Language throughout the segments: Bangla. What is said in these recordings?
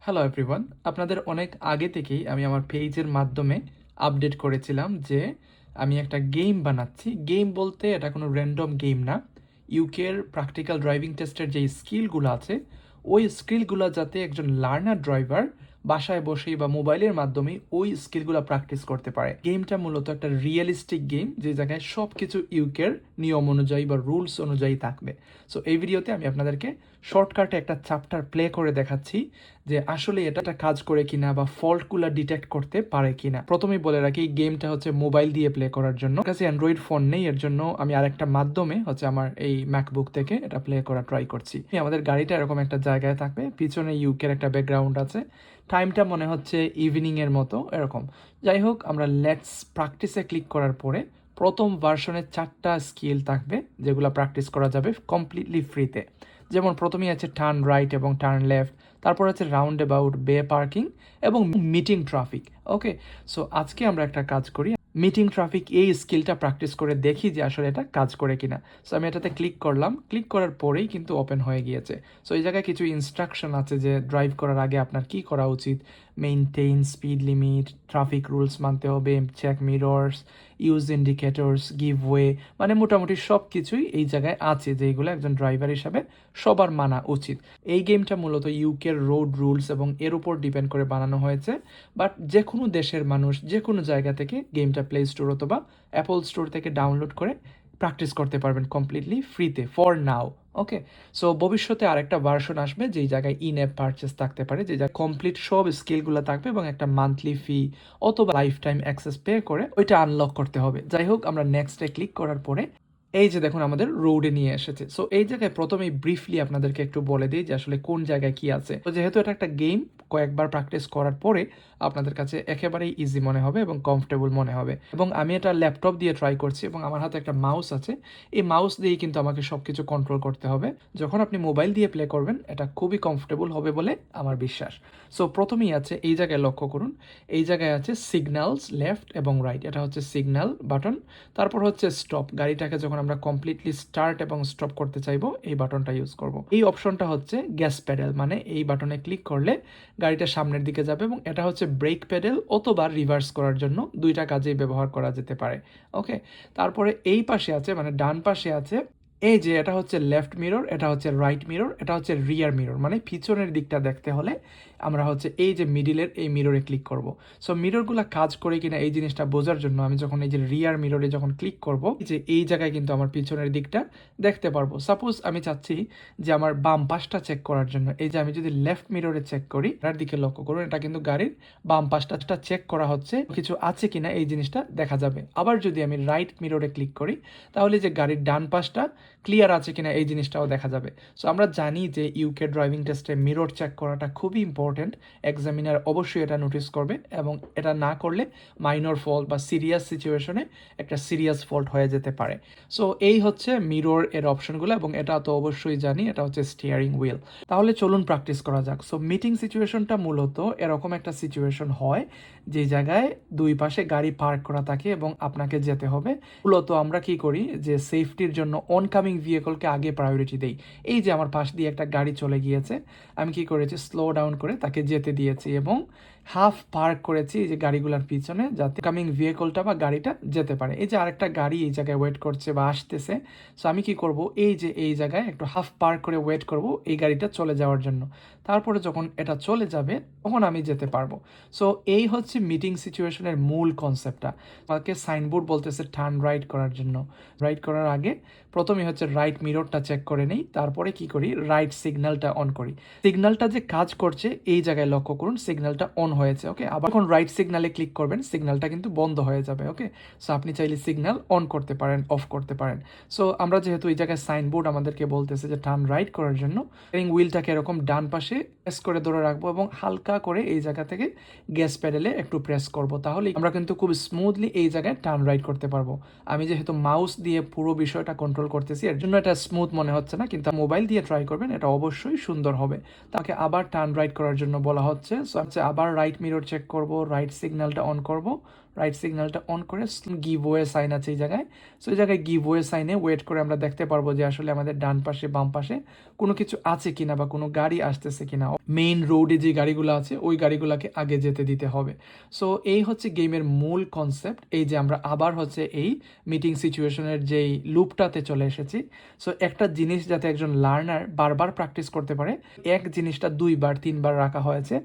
হ্যালো এভরিওয়ান, আপনাদের অনেক আগে থেকেই আমি আমার পেজের মাধ্যমে আপডেট করেছিলাম যে আমি একটা গেম বানাচ্ছি। গেম বলতে এটা কোনো র্যান্ডম গেম না। ইউকের প্র্যাকটিক্যাল ড্রাইভিং টেস্টের যেই স্কিলগুলো আছে, ওই স্কিলগুলো যাতে একজন লার্নার ড্রাইভার বাসায় বসেই বা মোবাইলের মাধ্যমে ওই স্কিলগুলো প্র্যাকটিস করতে পারে। গেমটা মূলত একটা রিয়েলিস্টিক গেম, যে জায়গায় সব কিছু ইউকের নিয়ম অনুযায়ী বা রুলস অনুযায়ী থাকবে। সো এই ভিডিওতে আমি আপনাদেরকে শর্টকাটে একটা চ্যাপ্টার প্লে করে দেখাচ্ছি যে আসলে এটা কাজ করে কিনা বা ফল্টগুলো ডিটেক্ট করতে পারে কিনা। প্রথমেই বলে রাখি, গেমটা হচ্ছে মোবাইল দিয়ে প্লে করার জন্য। কাছে অ্যান্ড্রয়েড ফোন নেই, এর জন্য আমি আরেকটা মাধ্যমে হচ্ছে আমার এই ম্যাকবুক থেকে এটা প্লে করা ট্রাই করছি। আমাদের গাড়িটা এরকম একটা জায়গায় থাকবে, পিছনে ইউকের একটা ব্যাকগ্রাউন্ড আছে, টাইমটা মনে হচ্ছে ইভিনিং এর মতো এরকম। যাই হোক, আমরা লেটস প্র্যাকটিসে ক্লিক করার পরে প্রথম ভার্সনের 4টা স্কিল থাকবে যেগুলো প্র্যাকটিস করা যাবে কমপ্লিটলি ফ্রিতে। যেমন প্রথমেই আছে টার্ন রাইট এবং টার্ন লেফট, তারপর আছে রাউন্ড অ্যাবাউট, বে পার্কিং এবং মিটিং ট্রাফিক। ওকে, সো আজকে আমরা একটা কাজ করি, মিটিং ট্রাফিক এই স্কিলটা প্র্যাকটিস করে দেখি যে আসলে এটা কাজ করে কিনা। সো আমি এটাতে ক্লিক করলাম, ক্লিক করার পরেই কিন্তু ওপেন হয়ে গিয়েছে। সো এই জায়গায় কিছু ইনস্ট্রাকশন আছে যে ড্রাইভ করার আগে আপনার কি করা উচিত: maintain speed limit, traffic rules মানতে হবে, check mirrors, use indicators, give way, মানে মোটামুটি সব কিছুই এই জায়গায় আছে যেগুলো একজন ড্রাইভার হিসাবে সবার মানা উচিত। এই গেমটা মূলত ইউকের রোড রুলস এবং এর উপর ডিপেন্ড করে বানানো হয়েছে, বাট যে কোনো দেশের মানুষ যে কোনো জায়গা থেকে গেমটা প্লে স্টোর অথবা অ্যাপল স্টোর থেকে ডাউনলোড করে প্র্যাকটিস করতে পারবেন কমপ্লিটলি ফ্রিতে ফর নাও। ওকে, সো ভবিষ্যতে আরেকটা ভার্সন আসবে যেই জায়গায় ইন অ্যাপ পারচেস থাকতে পারে, যে জায়গায় কমপ্লিট সব স্কিলগুলো থাকবে এবং একটা মান্থলি ফি অথবা লাইফ টাইম অ্যাক্সেস পে করে ওইটা আনলক করতে হবে। যাই হোক, আমরা নেক্সটে ক্লিক করার পরে এই যে দেখুন আমাদের রোডে নিয়ে এসেছে। সো এই জায়গায় প্রথমেই ব্রিফলি আপনাদেরকে একটু বলে দিই যে আসলে কোন জায়গায় কি আছে। তো যেহেতু এটা একটা গেম, কয়েকবার প্র্যাকটিস করার পরে আপনাদের কাছে একেবারেই ইজি মনে হবে এবং কমফোর্টেবল মনে হবে। এবং আমি এটা ল্যাপটপ দিয়ে ট্রাই করছি এবং আমার হাতে একটা মাউস আছে। এই মাউস দিয়েই কিন্তু আমাকে সব কিছু কন্ট্রোল করতে হবে। যখন আপনি মোবাইল দিয়ে প্লে করবেন এটা খুবই কমফোর্টেবল হবে বলে আমার বিশ্বাস। সো প্রথমেই আছে, এই জায়গায় লক্ষ্য করুন, এই জায়গায় আছে সিগন্যালস লেফট এবং রাইট, এটা হচ্ছে সিগন্যাল বাটন। তারপর হচ্ছে স্টপ, গাড়িটাকে যখন আমরা কমপ্লিটলি স্টার্ট এবং স্টপ করতে চাইবো এই বাটনটা ইউজ করব। এই অপশনটা হচ্ছে গ্যাস প্যাডেল, মানে এই বাটনে ক্লিক করলে গাড়িটা সামনের দিকে যাবে, এবং এটা হচ্ছে ব্রেক প্যাডেল অথবা রিভার্স করার জন্য দুইটা কাজেই ব্যবহার করা যেতে পারে। ওকে, তারপরে এই পাশে আছে, মানে ডান পাশে আছে, এই যে এটা হচ্ছে লেফট মিরর, এটা হচ্ছে রাইট মিরর, এটা হচ্ছে রিয়ার মিরর, মানে পিছনের দিকটা দেখতে হলে আমরা হচ্ছে এই যে মিডিলের এই মিররে ক্লিক করব। সো মিররগুলো কাজ করে কিনা এই জিনিসটা বোঝার জন্য আমি যখন এই যে রিয়ার মিররে যখন ক্লিক করব, যে এই জায়গায় কিন্তু আমার পিছনের দিকটা দেখতে পারবো। সাপোজ আমি চাচ্ছি যে আমার বাম পাশটা চেক করার জন্য, এই যে আমি যদি লেফট মিররে চেক করি, এটার দিকে লক্ষ্য করুন, এটা কিন্তু গাড়ির বাম পাশটা চেক করা হচ্ছে, কিছু আছে কিনা এই জিনিসটা দেখা যাবে। আবার যদি আমি রাইট মিররে ক্লিক করি, তাহলে যে গাড়ির ডান পাশটা ক্লিয়ার আছে কিনা এই জিনিসটাও দেখা যাবে। সো আমরা জানি যে ইউকে ড্রাইভিং টেস্টে মিরর চেক করাটা খুবই ইম্পর্টেন্ট, এক্সামিনার অবশ্যই এটা নোটিস করবে, এবং এটা না করলে মাইনর ফল্ট বা সিরিয়াস সিচুয়েশনে একটা সিরিয়াস ফল্ট হয়ে যেতে পারে। সো এই হচ্ছে মিরর এর অপশনগুলো, এবং এটা তো অবশ্যই জানি এটা হচ্ছে স্টিয়ারিং হুইল। তাহলে চলুন প্র্যাকটিস করা যাক। সো মিটিং সিচুয়েশনটা মূলত এরকম একটা সিচুয়েশন হয় যে জায়গায় দুই পাশে গাড়ি পার্ক করা থাকে এবং আপনাকে যেতে হবে। মূলত আমরা কি করি যে সেফটির জন্য অনকামিং ভেহিকলকে আগে প্রায়োরিটি দেই। এই যে আমার পাশ দিয়ে একটা গাড়ি চলে গিয়েছে, আমি কি করেছি, স্লো ডাউন করে তাকে যেতে দিয়েছি এবং হাফ পার্ক করেছি এই যে গাড়িগুলোর পিছনে, যাতে কামিং ভেহিকলটা বা গাড়িটা যেতে পারে। এই যে আরেকটা গাড়ি এই জায়গায় ওয়েট করছে বা আসতেছে, সো আমি কি করব, এই যে এই জায়গায় একটু হাফ পার্ক করে ওয়েট করব এই গাড়িটা চলে যাওয়ার জন্য। তারপরে যখন এটা চলে যাবে তখন আমি যেতে পারবো। সো এই হচ্ছে মিটিং সিচুয়েশনের মূল কনসেপ্টটা। আমাকে সাইনবোর্ড বলতেছে টার্ন রাইট করার জন্য। রাইট করার আগে প্রথমেই হচ্ছে রাইট মিররটা চেক করে নেই, তারপরে কি করি, রাইট সিগন্যালটা অন করি। সিগন্যালটা যে কাজ করছে এই জায়গায় লক্ষ্য করুন, সিগন্যালটা অন হয়েছে। ওকে, আবার যখন রাইট সিগন্যালে ক্লিক করবেন সিগন্যালটা কিন্তু বন্ধ হয়ে যাবে। ওকে, সো আপনি চাইলে সিগন্যাল অন করতে পারেন, অফ করতে পারেন। সো আমরা যেহেতু এই জায়গায় সাইনবোর্ড আমাদেরকে বলতেছে যে টার্ন রাইট করার জন্য, স্টিয়ারিং হুইলটাকে এরকম ডান পাশে প্রেস করে ধরে রাখবো এবং হালকা করে এই জায়গা থেকে গ্যাস প্যাডেলে একটু প্রেস করব, তাহলে আমরা কিন্তু খুব স্মুথলি এই জায়গায় টার্ন রাইট করতে পারবো। আমি যেহেতু মাউস দিয়ে পুরো বিষয়টা কন্ট্রোল করতেছি এর জন্য এটা স্মুথ মনে হচ্ছে না, কিন্তু মোবাইল দিয়ে ট্রাই করবেন, এটা অবশ্যই সুন্দর হবে। তাকে আবার টার্ন রাইট করার জন্য বলা হচ্ছে, সো হচ্ছে আবার রাইট মিরর চেক করব, রাইট সিগন্যালটা অন করব, রাইট সিগন্যালটা অন করে গিভ ওয়ে সাইন আছে এই জায়গায়, সো এই জায়গায় গিভ ওয়ে সাইনে ওয়েট করে আমরা দেখতে পারবো যে আসলে আমাদের ডান পাশে বাম পাশে কোনো কিছু আছে কিনা বা কোনো গাড়ি আসতেছে কিনা। মেইন রোডে যে গাড়িগুলো আছে ওই গাড়িগুলোকে আগে যেতে দিতে হবে। সো এই হচ্ছে গেমের মূল কনসেপ্ট। এই যে আমরা আবার হচ্ছে এই মিটিং সিচুয়েশনের যেই লুপটাতে চলে এসেছি। সো একটা জিনিস যাতে একজন লার্নার বারবার প্র্যাকটিস করতে পারে, এক জিনিসটা 2বার 3বার রাখা হয়েছে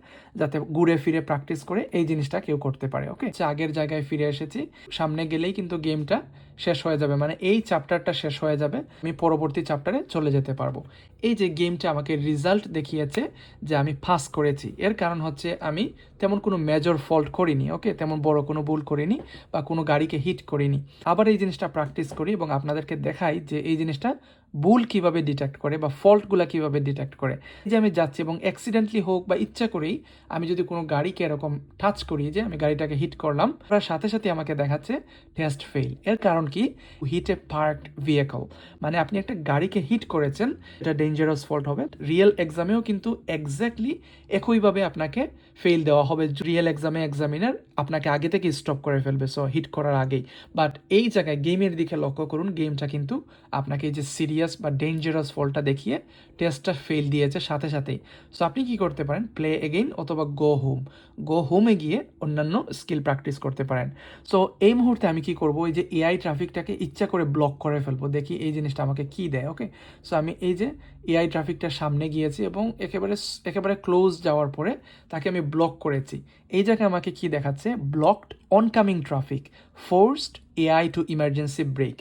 যাতে ঘুরে ফিরে প্র্যাকটিস করে এই জিনিসটা কেউ করতে পারে। ওকে, আগের জায়গায় ফিরে এসেছি, সামনে গেলেই কিন্তু গেমটা শেষ হয়ে যাবে, মানে এই চ্যাপ্টারটা শেষ হয়ে যাবে, আমি পরবর্তী চ্যাপ্টারে চলে যেতে পারবো। এই যে গেমটা আমাকে রেজাল্ট দেখিয়েছে যে আমি পাস করেছি, এর কারণ হচ্ছে আমি তেমন কোনো মেজর ফল্ট করিনি। ওকে, তেমন বড় কোনো ভুল করিনি বা কোনো গাড়িকে হিট করিনি। আবার এই জিনিসটা প্র্যাকটিস করি এবং আপনাদেরকে দেখাই যে এই জিনিসটা ভুল কিভাবে ডিটেক্ট করে বা ফল্টগুলো কিভাবে ডিটেক্ট করে। যে আমি যাচ্ছি এবং অ্যাক্সিডেন্টলি হোক বা ইচ্ছা করেই আমি যদি কোনো গাড়িকে এরকম টাচ করি, যে আমি গাড়িটাকে হিট করলাম, তার সাথে সাথে আমাকে দেখাচ্ছে টেস্ট ফেল। এর কারণ কি? হিট এ পার্কড ভেহিকল, মানে আপনি একটা গাড়িকে হিট করেছেন, এটা ডেঞ্জারাস ফল্ট হবে। রিয়েল এক্সামেও কিন্তু এক্স্যাক্টলি একইভাবে আপনাকে ফেল দেওয়া হবে। রিয়েল এক্সামে এক্সামিনার আপনাকে আগে থেকে স্টপ করে ফেলবে, সো হিট করার আগেই। বাট এই জায়গায় গেমের দিকে লক্ষ্য করুন, গেমটা কিন্তু আপনাকে এই যে সিরিয়াস বা ডেঞ্জারাস ফলটা দেখিয়ে টেস্টটা ফেল দিয়েছে সাথে সাথেই। সো আপনি কি করতে পারেন? প্লে এগেইন অথবা গো হোমে গিয়ে অন্যান্য স্কিল প্র্যাকটিস করতে পারেন। সো এই মুহূর্তে আমি কি করব, এই যে এআই ট্রাফিকটাকে ইচ্ছা করে ব্লক করে ফেলবো, দেখি এই জিনিসটা আমাকে কি দেয়। ওকে, সো আমি এই যে এআই ট্রাফিকটার সামনে গিয়েছি এবং একেবারে ক্লোজ যাওয়ার পরে তাকে আমি ব্লক করেছি। এই জায়গায় আমাকে কি দেখাচ্ছে? Blocked oncoming traffic, forced AI to emergency brake.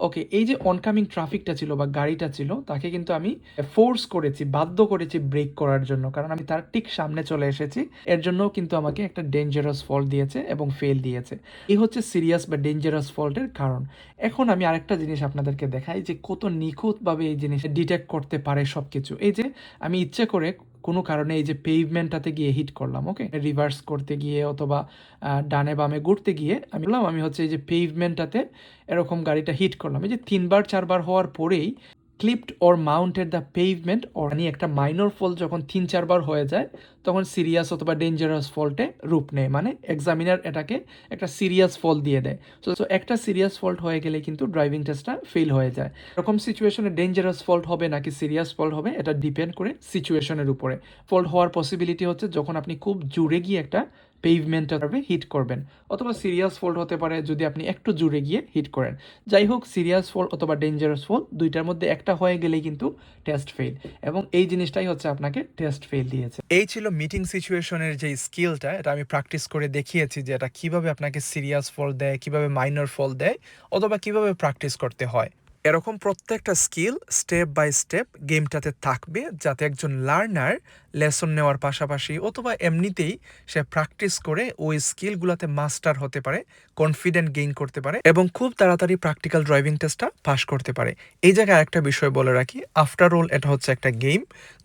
Okay, এই যে অনকামিং ট্রাফিকটা ছিল বা গাড়িটা ছিল, তাকে কিন্তু আমি ফোর্স করেছি, বাধ্য করেছি ব্রেক করার জন্য, কারণ আমি তার ঠিক সামনে চলে এসেছি। এর জন্যও কিন্তু আমাকে একটা ডেঞ্জারাস ফল্ট দিয়েছে এবং ফেল দিয়েছে। এই হচ্ছে সিরিয়াস বা ডেঞ্জারাস ফল্টের কারণ। এখন আমি আরেকটা জিনিস আপনাদেরকে দেখাই যে কত নিখুঁতভাবে এই জিনিস ডিটেক্ট করতে পারে সব কিছু। এই যে আমি ইচ্ছে করে কোনো কারণে এই যে পেভমেন্টটাতে গিয়ে হিট করলাম, ওকে, রিভার্স করতে গিয়ে অথবা ডানে বামে ঘুরতে গিয়ে আমি হচ্ছে এই যে পেভমেন্টটাতে এরকম গাড়িটা হিট করলাম। এই যে 3বার 4বার হওয়ার পরেই clipped or mounted the pavement, or একটা মাইনর ফল যখন 3-4বার হয়ে যায় তখন সিরিয়াস অথবা ডেঞ্জারাস ফল্টে রূপ নেয়, মানে এক্সামিনার এটাকে একটা সিরিয়াস ফল দিয়ে দেয়। সো একটা সিরিয়াস ফল্ট হয়ে গেলে কিন্তু ড্রাইভিং টেস্টটা ফেল হয়ে যায়। এরকম সিচুয়েশনে ডেঞ্জারাস ফল্ট হবে নাকি সিরিয়াস ফল্ট হবে এটা ডিপেন্ড করে সিচুয়েশনের উপরে। ফল্ট হওয়ার পসিবিলিটি হচ্ছে যখন আপনি খুব জোরে গিয়ে একটা পেভমেন্টটাকে হিট করবেন, অথবা সিরিয়াস ফল্ট হতে পারে যদি আপনি একটু জোরে গিয়ে হিট করেন। যাই হোক, সিরিয়াস ফল্ট অথবা ডেঞ্জারাস ফল্ট দুইটার মধ্যে একটা হয়ে গেলেই কিন্তু টেস্ট ফেল, এবং এই জিনিসটাই হচ্ছে আপনাকে টেস্ট ফেল দিয়েছে। এই ছিল মিটিং সিচুয়েশনের যে স্কিলটা, এটা আমি প্র্যাকটিস করে দেখিয়েছি যে এটা কিভাবে আপনাকে সিরিয়াস ফল্ট দেয়, কিভাবে মাইনর ফল্ট দেয়, অথবা কিভাবে প্র্যাকটিস করতে হয়। এরকম প্রত্যেকটা স্কিল স্টেপ বাই স্টেপ গেমটাতে থাকবে, যাতে একজন লার্নার লেসন নেওয়ার পাশাপাশি অথবা এমনিতেই সে প্র্যাকটিস করে ওই স্কিলগুলোতে মাস্টার হতে পারে, কনফিডেন্ট গেইন করতে পারে এবং খুব তাড়াতাড়ি প্র্যাকটিক্যাল ড্রাইভিং টেস্টটা পাস করতে পারে। এই জায়গায় একটা বিষয় বলে রাখি, আফটার অল এটা হচ্ছে একটা গেম।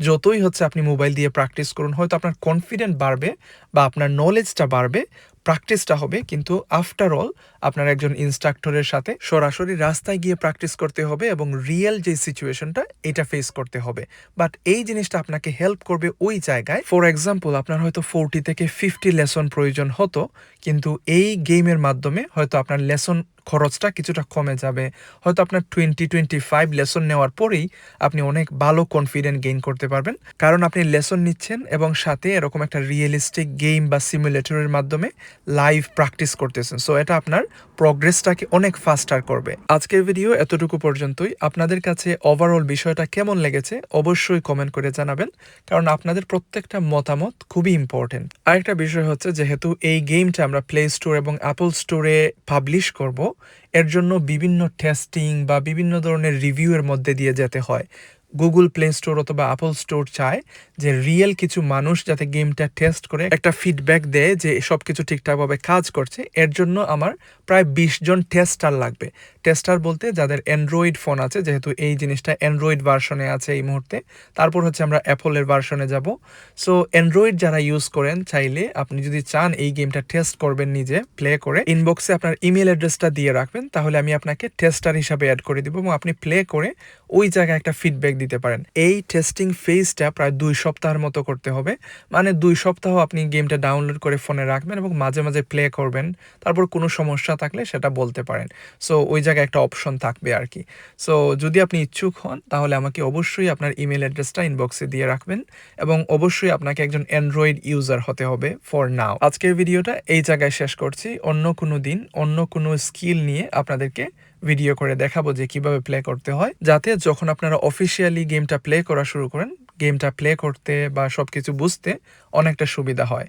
যতই হচ্ছে আপনি মোবাইল দিয়ে প্র্যাকটিস করুন, হয়তো আপনার কনফিডেন্ট বাড়বে বা আপনার নলেজটা বাড়বে, প্র্যাকটিসটা হবে, কিন্তু আফটার অল আপনার একজন ইনস্ট্রাক্টরের সাথে সরাসরি রাস্তায় গিয়ে প্র্যাকটিস করতে হবে এবং রিয়েল যে সিচুয়েশনটা এটা ফেস করতে হবে। বাট এই জিনিসটা আপনাকে হেল্প করবে ওই জায়গায়, ফর এক্সাম্পল আপনার হয়তো 40 থেকে 50 লেসন প্রয়োজন হতো, কিন্তু এই গেমের মাধ্যমে হয়তো আপনার লেসন খরচটা কিছুটা কমে যাবে। হয়তো আপনার 20-25 লেসন নেওয়ার পরেই আপনি অনেক ভালো কনফিডেন্ট গেইন করতে পারবেন, কারণ আপনি লেসন নিচ্ছেন এবং সাথে এরকম একটা রিয়েলিস্টিক গেম বা সিমুলেটরের মাধ্যমে লাইভ প্র্যাকটিস করতেছেন। সো এটা আপনার প্রগ্রেসটাকে অনেক ফাস্টার করবে। আজকের ভিডিও এতটুকু পর্যন্তই। আপনাদের কাছে ওভারঅল বিষয়টা কেমন লেগেছে অবশ্যই কমেন্ট করে জানাবেন, কারণ আপনাদের প্রত্যেকটা মতামত খুবই ইম্পর্টেন্ট। আরেকটা বিষয় হচ্ছে, যেহেতু এই গেমটা আমরা প্লে স্টোর এবং অ্যাপল স্টোরে পাবলিশ করব, এর জন্য বিভিন্ন টেস্টিং বা বিভিন্ন ধরনের রিভিউয়ের মধ্যে দিয়ে যেতে হয়। গুগল প্লে স্টোর অথবা অ্যাপল স্টোর চায় যে রিয়েল কিছু মানুষ যাতে গেমটা টেস্ট করে একটা ফিডব্যাক দেয় যে সব কিছু ঠিকঠাকভাবে কাজ করছে। এর জন্য আমার প্রায় 20 জন টেস্টার লাগবে। টেস্টার বলতে যাদের অ্যান্ড্রয়েড ফোন আছে, যেহেতু এই জিনিসটা অ্যান্ড্রয়েড ভার্সনে আছে এই মুহূর্তে, তারপর হচ্ছে আমরা অ্যাপলের ভার্সনে যাব। সো অ্যান্ড্রয়েড যারা ইউজ করেন, চাইলে আপনি যদি চান এই গেমটা টেস্ট করবেন নিজে প্লে করে, ইনবক্সে আপনার ইমেল অ্যাড্রেসটা দিয়ে রাখবেন, তাহলে আমি আপনাকে টেস্টার হিসাবে অ্যাড করে দিব এবং আপনি প্লে করে ওই জায়গায় একটা ফিডব্যাক দিতে পারেন। এই টেস্টিং ফেজটা প্রায় 2 সপ্তাহের মতো করতে হবে। মানে 2 সপ্তাহ আপনি গেমটা ডাউনলোড করে ফোনে রাখবেন এবং মাঝে, মাঝে প্লে করবেন। তারপর কোনো সমস্যা থাকলে সেটা বলতে পারেন। সো ওই জায়গায় একটা অপশন থাকবে আরকি। সো যদি আপনি ইচ্ছুক হন তাহলে আমাকে অবশ্যই আপনার ইমেইল অ্যাড্রেসটা ইনবক্সে দিয়ে রাখবেন এবং অবশ্যই আপনাকে একজন অ্যান্ড্রয়েড ইউজার হতে হবে ফর নাও। আজকের ভিডিওটা এই জায়গায় শেষ করছি। অন্য কোনো দিন অন্য কোনো স্কিল নিয়ে আপনাদেরকে ভিডিও করে দেখাবো যে কিভাবে প্লে করতে হয়, যাতে যখন আপনারা অফিসিয়ালি গেমটা প্লে করা শুরু করেন, গেমটা প্লে করতে বা সবকিছু বুঝতে অনেকটা সুবিধা হয়।